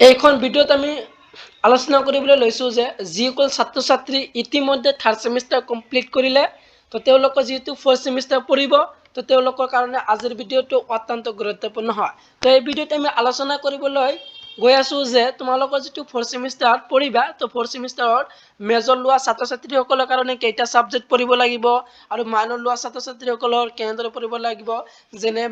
এইখন ভিডিঅ'ত আমি আলোচনা কৰিবলৈ লৈছোঁ যে যিসকল ছাত্ৰ ছাত্ৰী ইতিমধ্যে থাৰ্ড ছেমিষ্টাৰ কমপ্লিট কৰিলে তো তেওঁলোকৰ যিহেতু ফ'ৰ্থ ছেমিষ্টাৰ পঢ়িব তো তেওঁলোকৰ কাৰণে আজিৰ ভিডিঅ'টো অত্যন্ত গুৰুত্বপূৰ্ণ হয়। তো এই ভিডিঅ'ত আমি আলোচনা কৰিবলৈ গৈ আছোঁ যে তোমালোকৰ যিটো ফ'ৰ্থ ছেমিষ্টাৰত পঢ়িবা তো ফ'ৰ্থ ছেমিষ্টাৰত মেজৰ লোৱা ছাত্ৰ ছাত্ৰীসকলৰ কাৰণে কেইটা ছাবজেক্ট পঢ়িব লাগিব আৰু মাইনৰ লোৱা ছাত্ৰ ছাত্ৰীসকলৰ কেনেদৰে পঢ়িব লাগিব, যেনে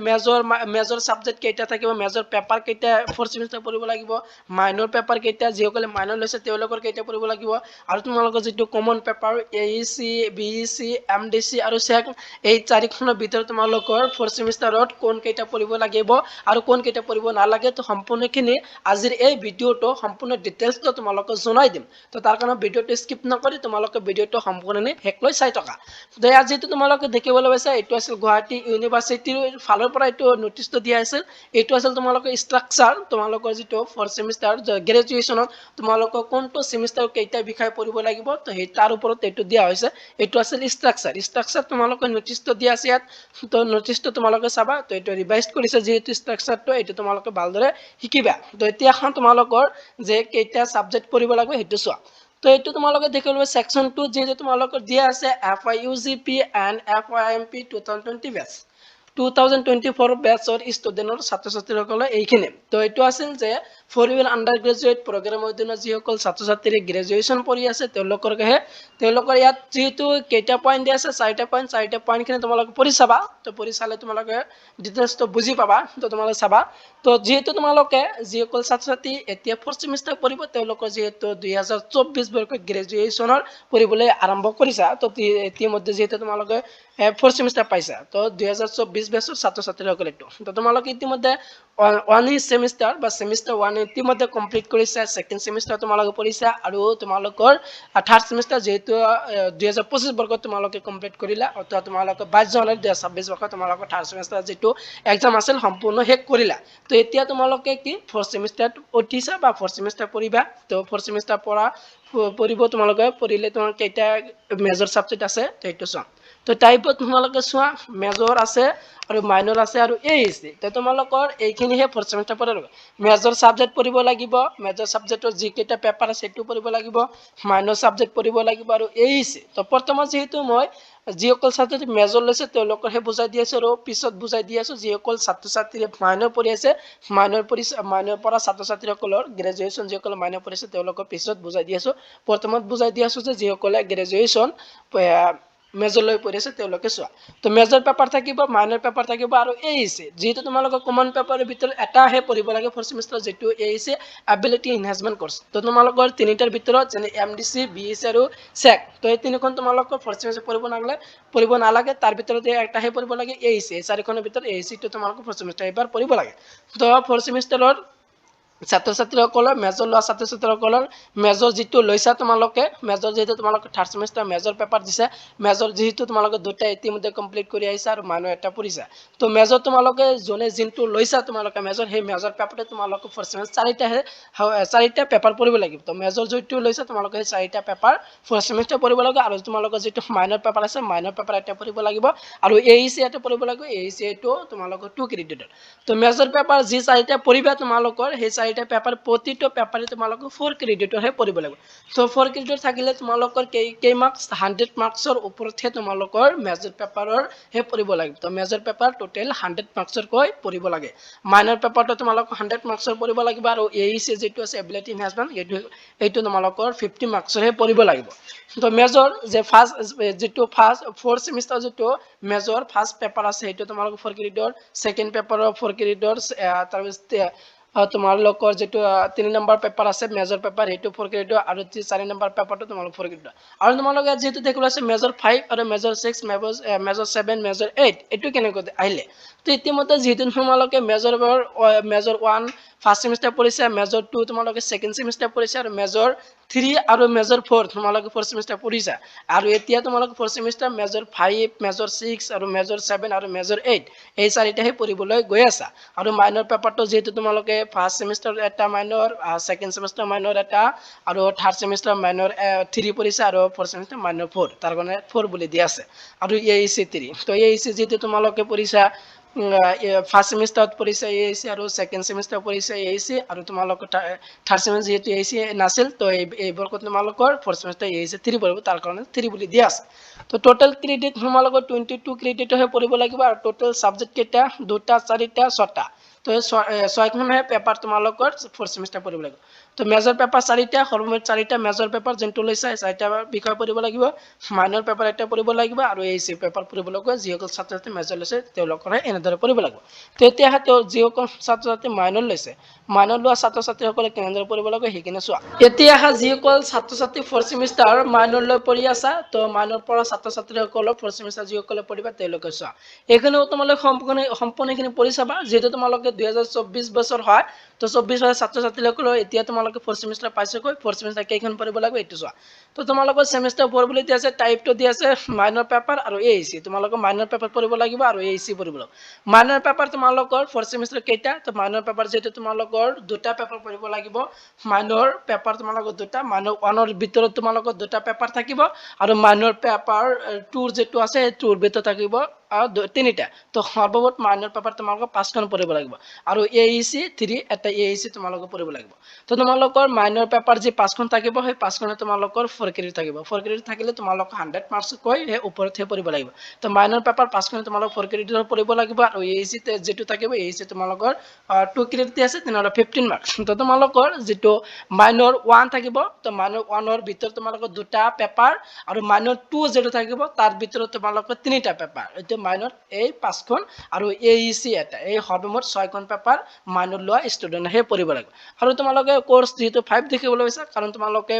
মেজৰ ছাবজেক্ট কেইটা থাকিব, মেজৰ পেপাৰ কেইটা ফ'ৰ্থ ছেমিষ্টাৰ পঢ়িব লাগিব, মাইনৰ পেপাৰ কেইটা যিসকলে মাইনৰ লৈছে তেওঁলোকৰ কেইটা পঢ়িব লাগিব, আৰু তোমালোকৰ যিটো common paper AEC, BEC, MDC আৰু SEC এই চাৰিখনৰ ভিতৰত তোমালোকৰ ফ'ৰ্থ ছেমিষ্টাৰত কোন কেইটা পঢ়িব লাগিব আৰু কোন কেইটা পঢ়িব নালাগে তো সম্পূৰ্ণখিনি আজিৰ এই ভিডিঅ'টো সম্পূৰ্ণ ডিটেইলছটো তোমালোকক জনাই দিম। তো তাৰ কাৰণে ভিডিঅ'টো স্কিপ নকৰি তোমালোকে ভিডিঅ'টো সম্পূৰ্ণ শেষলৈ চাই থকা। তো ইয়াত যিটো তোমালোকে দেখিবলৈ পাইছা এইটো আছিল গুৱাহাটী ইউনিভাৰ্চিটিৰ ফালৰ পৰা এইটো নটিচটো দিয়া আছিল। এইটো আছিল তোমালোকৰ ষ্ট্ৰাকচাৰ, তোমালোকৰ যিটো ফ'ৰ্থ ছেমিষ্টাৰ গ্ৰেজুৱেশ্যনত তোমালোকৰ কোনটো ছেমিষ্টাৰ কেইটা বিষয় পঢ়িব লাগিব তো সেই তাৰ ওপৰত এইটো দিয়া হৈছে। এইটো আছিল ষ্ট্ৰাকচাৰ তোমালোকৰ নটিচটো দিয়া আছে ইয়াত। তো নটিচটো তোমালোকে চাবা, তো এইটো ৰিভাইজ কৰিছে যিহেতু ষ্ট্ৰাকচাৰটো এইটো তোমালোকে ভালদৰে শিকিবা। তো এতিয়া তোমালোকৰ যে কেইটা ছাবজেক্ট পঢ়িব লাগিব সেইটো চোৱা। তো এইটো তোমালোকে দেখিবলৈ ছেকশ্যন 2 যিহেতু তোমালোকৰ দিয়া আছে FYUGP এণ্ড FYMP 2020 বেচ 2024 বেচৰ ষ্টুডেণ্টৰ ছাত্ৰ ছাত্ৰীসকলে এইখিনি। তো এইটো আছিল যে ফ'ৰ-ইয়েৰ আণ্ডাৰ গ্ৰেজুৱেট প্ৰগ্ৰামৰ অধীনত যিসকল ছাত্ৰ ছাত্ৰী গ্ৰেজুৱেশ্যন পঢ়ি আছে তেওঁলোকৰ ইয়াত যিহেতু কেইটা পইণ্ট দিয়া আছে, চাৰিটা পইণ্টখিনি তোমালোকে পঢ়ি চাবা। তো পঢ়ি চালে তোমালোকে ডিটেইলছটো বুজি পাবা। তো তোমালোকে চাবা। তো যিহেতু তোমালোকে যিসকল ছাত্ৰ ছাত্ৰী এতিয়া ফ'ৰ্থ ছেমিষ্টাৰ পঢ়িব তেওঁলোকৰ যিহেতু 2024 বৰ্ষত গ্ৰেজুৱেশ্যনৰ পঢ়িবলৈ আৰম্ভ কৰিছা, তো ইতিমধ্যে যিহেতু তোমালোকে ফ'ৰ্থ ছেমিষ্টাৰ পাইছা, তো 2024 বেচৰ ছাত্ৰ ছাত্ৰীসকলে তো তোমালোকে ইতিমধ্যে ওৱান ছেমিষ্টাৰ বা ছেমিষ্টাৰ 1 ইতিমধ্যে কমপ্লিট কৰিছা, ছেকেণ্ড ছেমিষ্টাৰ তোমালোকে পঢ়িছা, আৰু তোমালোকৰ থাৰ্ড ছেমিষ্টাৰ যিহেতু 2025 বৰ্ষত তোমালোকে কমপ্লিট কৰিলা, অৰ্থাৎ তোমালোকে 22 জানুৱাৰী 2026 বৰ্ষত তোমালোকৰ থাৰ্ড ছেমিষ্টাৰ যিটো এক্সাম আছিল সম্পূৰ্ণ শেষ কৰিলা। তো এতিয়া তোমালোকে কি ফ'ৰ্থ ছেমিষ্টাৰত উঠিছা বা ফ'ৰ্থ ছেমিষ্টাৰ পঢ়িবা। তো ফ'ৰ্থ ছেমিষ্টাৰ পঢ়িব তোমালোকে পঢ়িলে তোমাৰ কেইটা মেজৰ ছাবজেক্ট আছে সেইটো চোৱা। তো টাইপত তোমালোকে চোৱা, মেজৰ আছে আৰু মাইনৰ আছে আৰু AEC। তো তোমালোকৰ এইখিনিহে ফ'ৰ্থ ছেমিষ্টাৰ পঢ়িব। মেজৰ ছাবজেক্ট পঢ়িব লাগিব, মেজৰ ছাবজেক্টৰ যিকেইটা পেপাৰ আছে সেইটো পঢ়িব লাগিব, মাইনৰ ছাবজেক্ট পঢ়িব লাগিব আৰু AEC। তো বৰ্তমান যিহেতু মই যিসকল ছাত্ৰ ছাত্ৰী মেজৰ লৈছে তেওঁলোকৰহে বুজাই দি আছো আৰু পিছত বুজাই দি আছো যিসকল ছাত্ৰ ছাত্ৰী মাইনৰ পঢ়ি আছে, মাইনৰ পৰা ছাত্ৰ ছাত্ৰীসকলৰ গ্ৰেজুৱেশ্যন যিসকলে মাইনৰ পঢ়িছে তেওঁলোকৰ পিছত বুজাই দি আছো। বৰ্তমান বুজাই দি আছো যে যিসকলে গ্ৰেজুৱেশ্যন মেজৰ লৈ পঢ়ি আছে তেওঁলোকে চোৱা। তো মেজৰ পেপাৰ থাকিব, মাইনৰ পেপাৰ থাকিব আৰু AEC। যিহেতু তোমালোকৰ কমন পেপাৰৰ ভিতৰত এটাহে পঢ়িব লাগে ফ'ৰ্থ ছেমিষ্টাৰ, যিটো AEC এবিলিটি এনহেঞ্চমেণ্ট কোৰ্চ। তো তোমালোকৰ তিনিটাৰ ভিতৰত যেনে MDC, BEC আৰু SEC। তো এই তিনিখন তোমালোকৰ ফ'ৰ্থ ছেমিষ্টাৰ পঢ়িব নালাগে, তাৰ ভিতৰত এটাহে পঢ়িব লাগে AEC। এই চাৰিখনৰ ভিতৰত AECটো তোমালোকৰ ফ'ৰ্থ ছেমিষ্টাৰ এবাৰ পঢ়িব লাগে। তো ফ'ৰ্থ ছেমিষ্টাৰৰ ছাত্ৰ ছাত্ৰীসকলৰ মেজৰ লোৱা ছাত্ৰ ছাত্ৰীসকলৰ মেজৰ যিটো লৈছা তোমালোকে, মেজৰ যিহেতু তোমালোকে থাৰ্ড ছেমিষ্টাৰ মেজৰ পেপাৰ দিছা, মেজৰ যিহেতু তোমালোকে দুটা ইতিমধ্যে কমপ্লিট কৰি আহিছা আৰু মাইনৰ এটা পঢ়িছা। তো মেজৰ তোমালোকে যোনে যোনটো লৈছা তোমালোকে মেজৰ, সেই মেজৰ পেপাৰতে তোমালোকে ফ'ৰ্থ ছেমিষ্টাৰ চাৰিটা পেপাৰ পঢ়িব লাগিব। তো মেজৰ যিটো লৈছা তোমালোকে সেই চাৰিটা পেপাৰ ফ'ৰ্থ ছেমিষ্টাৰ পঢ়িব লাগিব, আৰু তোমালোকৰ যিটো মাইনৰ পেপাৰ আছে মাইনৰ পেপাৰ এটা পঢ়িব লাগিব, আৰু AEC এটা পঢ়িব লাগিব। AEC এইটো তোমালোকৰ 2 ক্ৰেডিটৰ। তো মেজৰ পেপাৰ যি চাৰিটা পঢ়িবা তোমালোকৰ, সেই চাৰিটা পেপাৰ প্ৰতিটো পেপাৰে তোমালোকৰ 4 ক্ৰেডিটৰহে পঢ়িব লাগিব। তো 4 ক্ৰেডিটৰ থাকিলে তোমালোকৰ কেই মাৰ্কছ 100 মাৰ্কছৰ ওপৰতহে তোমালোকৰ মেজৰ পেপাৰৰহে পঢ়িব লাগিব। তো মেজৰ পেপাৰ টোটেল 100 মাৰ্কছৰকৈ পঢ়িব লাগে। মাইনৰ পেপাৰটো তোমালোকৰ 100 মাৰ্কছৰ পঢ়িব লাগিব, আৰু AEC যিটো আছে এবিলিটি এনহেঞ্চমেণ্ট এইটো তোমালোকৰ 50 মাৰ্কছৰহে পঢ়িব লাগিব। তো মেজৰ যে ফ'ৰ্থ ছেমিষ্টাৰ যিটো মেজৰ ফাৰ্ষ্ট পেপাৰ আছে সেইটো তোমালোকৰ 4 ক্ৰেডিটৰ, ছেকেণ্ড পেপাৰৰ 4 ক্ৰেডিটৰ, তাৰপিছত তোমালোকৰ যিটো 3 নম্বৰ পেপাৰ আছে মেজৰ পেপাৰ সেইটো 4 ক্ৰেডিটৰ, আৰু 4 নম্বৰ পেপাৰটো তোমালোকৰ 4 ক্ৰেডিটৰ। আৰু তোমালোকে যিহেতু দেখিবলৈ আছে মেজৰ 5 আৰু মেজৰ 6, মেজৰ 7, মেজৰ 8 এইটো কেনেকৈ আহিলে। তো ইতিমধ্যে যিহেতু তোমালোকে মেজৰ 1 ফাৰ্ষ্ট ছেমিষ্টাৰ পঢ়িছে, মেজৰ 2 তোমালোকে ছেকেণ্ড ছেমিষ্টাৰ পঢ়িছে, আৰু মেজৰ 3 আৰু মেজৰ 4 তোমালোকে ফ'ৰ্থ ছেমিষ্টাৰ পঢ়িছা। আৰু এতিয়া তোমালোকে ফ'ৰ্থ ছেমিষ্টাৰ মেজৰ 5, মেজৰ 6 আৰু মেজৰ 7 আৰু মেজৰ 8 এই চাৰিটাহে পঢ়িবলৈ গৈ আছা। আৰু মাইনৰ পেপাৰটো যিহেতু তোমালোকে ফাৰ্ষ্ট ছেমিষ্টাৰ এটা মাইনৰ, ছেকেণ্ড ছেমিষ্টাৰ মাইনৰ এটা, আৰু থাৰ্ড ছেমিষ্টাৰ মাইনৰ 3 পঢ়িছে, আৰু ফ'ৰ্থ ছেমিষ্টাৰ মাইনৰ 4, তাৰ কাৰণে 4 বুলি দিয়া আছে, আৰু AEC 3। তো AEC যিহেতু তোমালোকে পঢ়িছা ফাৰ্ষ্ট ছেমিষ্টাৰত পৰিছে AAC আৰু ছেকেণ্ড ছেমিষ্টাৰ পৰিছে AAC আৰু তোমালোকৰ থাৰ্ড ছেমিষ্টাৰ যিহেতু AAC নাছিল তো এইবোৰ তোমালোকৰ ফ'ৰ্থ ছেমিষ্টাৰ AAC 3 পৰিব তাৰ কাৰণে 3 বুলি দিয়া আছে তো টোটেল ক্ৰেডিট তোমালোকৰ 22 ক্ৰেডিটহে পৰিব লাগিব আৰু টোটেল ছাবজেক্ট কেইটা 2টা 4টা 6টা তো 6খনহে পেপাৰ তোমালোকৰ ফ'ৰ্থ ছেমিষ্টাৰ পৰিব লাগিব তো মেজৰ পেপাৰ 4টা সৰ্বমুঠ 4টা মেজৰ পেপাৰ যোনটো লৈছে 4টা বিষয় পঢ়িব লাগিব মাইনৰ পেপাৰ এটা পঢ়িব লাগিব আৰু AAC পেপাৰ পঢ়িব লাগিব যিসকল ছাত্ৰ ছাত্ৰী মেজৰ লৈছে তেওঁলোকৰে এনেদৰে পঢ়িব লাগিব তো এতিয়াহে যিসকল ছাত্ৰ ছাত্ৰী মাইনৰ লৈছে মাইনৰ লোৱা ছাত্ৰ ছাত্ৰীসকলে কেনেদৰে পঢ়িব লাগিব সেইখিনি চোৱা এতিয়াহে যিসকল ছাত্ৰ ছাত্ৰী ফ'ৰ্থ ছেমিষ্টাৰ মাইনৰ লৈ পঢ়ি আছা তো মাইনৰ পৰা ছাত্ৰ ছাত্ৰীসকলৰ ফ'ৰ্থ ছেমিষ্টাৰ যিসকলে পঢ়িবা তেওঁলোকে চোৱা এইখিনিও তোমালোকে সম্পূৰ্ণখিনি পঢ়ি চাবা যিহেতু তোমালোকে 2024 বছৰ হয় তো 24 বছৰ ছাত্ৰ ছাত্ৰীসকলৰ এতিয়া তোমালোকে ফ'ৰ্থ ছেমিষ্টাৰ পাইছেগৈ ফ'ৰ্থ ছেমিষ্টাৰ কেইখন পঢ়িব লাগিব এইটো চোৱা তো তোমালোকৰ ছেমিষ্টাৰ 4 বুলি দিয়া আছে টাইপটো দিয়া আছে মাইনৰ পেপাৰ আৰু AAC তোমালোকৰ মাইনৰ পেপাৰ পঢ়িব লাগিব আৰু AAC পঢ়িব লাগিব মাইনৰ পেপাৰ তোমালোকৰ ফ'ৰ্থ ছেমিষ্টাৰ কেইটা তো মাইনৰ পেপাৰ যেটো তোমালোকৰ দুটা পেপাৰ পঢ়িব লাগিব মাইনৰ পেপাৰ তোমালোকৰ দুটা মাইনৰ 1ৰ ভিতৰত তোমালোকৰ দুটা পেপাৰ থাকিব আৰু মাইনৰ পেপাৰ 2 যেটো আছে 2ৰ ভিতৰত থাকিব আৰু 3টা তো সৰ্বমুঠ মাইনৰ পেপাৰ তোমালোকৰ 5খন পঢ়িব লাগিব আৰু AAC 3 এটা AAC তোমালোকৰ পঢ়িব লাগিব তো তোমালোকৰ মাইনৰ পেপাৰ যে 5খন থাকিব সেই 5খনে তোমালোকৰ 4 ক্ৰেডিট থাকিব 4 ক্ৰেডিট থাকিলে তোমালোকৰ 100 মাৰ্কস কৈ হে ওপৰতহে পঢ়িব লাগিব তো মাইনৰ পেপাৰ 5খনে তোমালোকৰ 4 ক্ৰেডিটৰ পঢ়িব লাগিব আৰু AAC যেটো থাকিব AAC তোমালোকৰ 2 ক্ৰেডিট আছে তেনেহলে 15 মাৰ্কস তো তোমালোকৰ যেটো মাইনৰ 1 থাকিব তো মাইনৰ 1ৰ ভিতৰত তোমালোকৰ দুটা পেপাৰ আৰু মাইনৰ 2 যেটো থাকিব তাৰ ভিতৰত তোমালোকৰ 3টা পেপাৰ এটো মাইনৰ এই 5খন আৰু AAC এটা এই সৰ্বমুঠ 6খন পেপাৰ মাইনৰ লোৱা ষ্টুডেন্টহে পঢ়িব লাগিব আৰু তোমালোকে কোৰ্স যেটো 5 দেখিবলৈ পাইছা কাৰণ তোমালোকে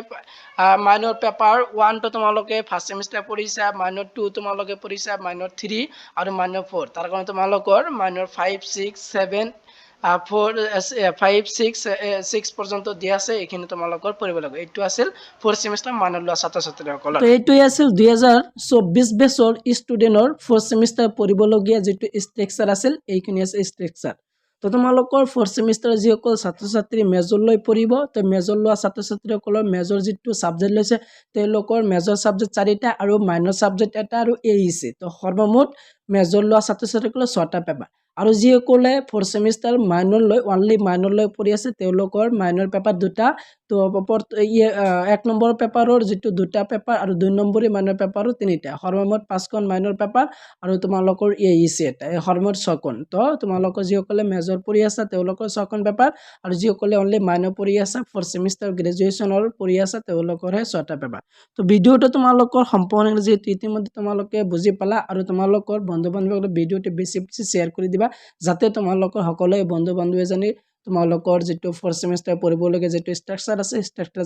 মাইনৰ পেপাৰ 1 তো তোমালোকে ফাৰ্ষ্ট ছেমিষ্টাৰ পঢ়িছা মাইনৰ 2 তোমালোকে পঢ়িছা মাইনৰ 3 আৰু মাইনৰ 4 তাৰ কাৰণে তোমালোকৰ মাইনৰ 5 6 7 5 6 পৰ্যন্ত দিয়া আছে এইখিনি তোমালোকৰ পঢ়িব লাগিব এইটো আছিল ফ'ৰ্থ ছেমিষ্টাৰ মাইনৰ লোৱা ছাত্ৰ ছাত্ৰীসকলৰ তো এইটোই আছিল 2024 বেছৰ ষ্টুডেন্টৰ ফ'ৰ্থ ছেমিষ্টাৰ পঢ়িবলগীয়া যেটো ষ্ট্ৰাকচাৰ আছিল এইখিনি আছে ষ্ট্ৰাকচাৰ তো তোমালোকৰ ফ'ৰ্থ ছেমিষ্টাৰ যিসকল ছাত্ৰ ছাত্ৰী মেজৰ লৈ পঢ়িব তো মেজৰ লোৱা ছাত্ৰ ছাত্ৰীসকলৰ মেজৰ যেটো সাবজেক্ট লৈছে তেওঁলোকৰ মেজৰ সাবজেক্ট 4টা আৰু মাইনৰ সাবজেক্ট এটা আৰু AAC তো সৰ্বমুঠ মেজৰ লোৱা ছাত্ৰ ছাত্ৰীসকলৰ 6টা পেপাৰ আৰু যিসকলে ফ'ৰ্থ ছেমিষ্টাৰ মাইনৰ লৈ অনলি মাইনৰ লৈ পঢ়ি আছে তেওঁলোকৰ মাইনৰ পেপাৰ দুটা তো 1 নম্বৰ পেপাৰৰ যেটো দুটা পেপাৰ আৰু 2 নম্বৰী মাইনৰ পেপাৰো 3টা সৰ্বমুঠ 5খন মাইনৰ পেপাৰ আৰু তোমালোকৰ AAC এটা সৰ্বমুঠ 6খন তো তোমালোকৰ যিসকলে মেজৰ পঢ়ি আছে তেওঁলোকৰ 6খন পেপাৰ আৰু যিসকলে অনলি মাইনৰ পঢ়ি আছে ফ'ৰ্থ ছেমিষ্টাৰ গ্ৰেজুৱেচনৰ পঢ়ি আছে তেওঁলোকৰহে 6টা পেপাৰ তো ভিডিওটো তোমালোকৰ সম্পূৰ্ণ যে ইতিমধ্যে তোমালোকে বুজি পালা আৰু তোমালোকৰ বন্ধু বান্ধৱীসকলক ভিডিওটো বেছি শেয়াৰ কৰি দিবা যাতে তোমালোকৰ সকলোৱে বন্ধু বান্ধৱী জানি তোমালোকৰ যেটো ফ'ৰ্থ ছেমিষ্টাৰ পঢ়িবলগীয়া যেটো ষ্ট্ৰাকচাৰ আছে ষ্ট্ৰাকচাৰ